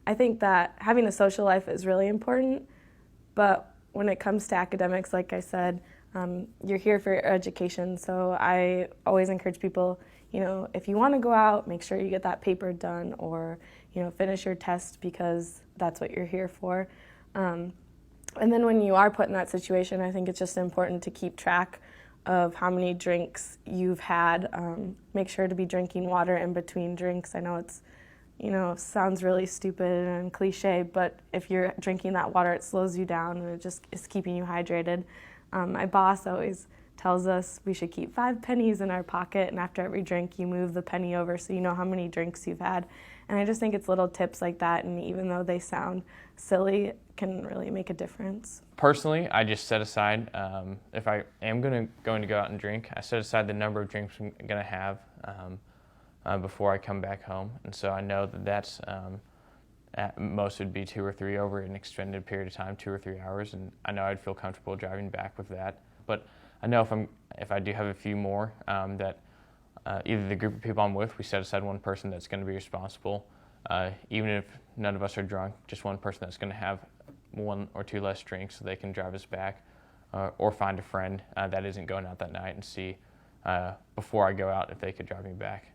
I think that having a social life is really important, but when it comes to academics, like I said, you're here for your education. So I always encourage people, if you want to go out, make sure you get that paper done, or, finish your test, because that's what you're here for. And then when you are put in that situation, I think it's just important to keep track of how many drinks you've had. Make sure to be drinking water in between drinks. I know it's, sounds really stupid and cliche, but if you're drinking that water, it slows you down and it just is keeping you hydrated. My boss always tells us we should keep 5 pennies in our pocket, and after every drink you move the penny over so you know how many drinks you've had. And I just think it's little tips like that, and even though they sound silly, can really make a difference. Personally, I just set aside, if I am going to go out and drink, I set aside the number of drinks I'm going to have before I come back home. And so I know that that's, at most would be 2 or 3 over an extended period of time, 2 or 3 hours, and I know I'd feel comfortable driving back with that. But I know if I do have a few more, that either the group of people I'm with, we set aside one person that's going to be responsible, even if none of us are drunk, just one person that's going to have 1 or 2 less drinks so they can drive us back, or find a friend that isn't going out that night and see before I go out if they could drive me back.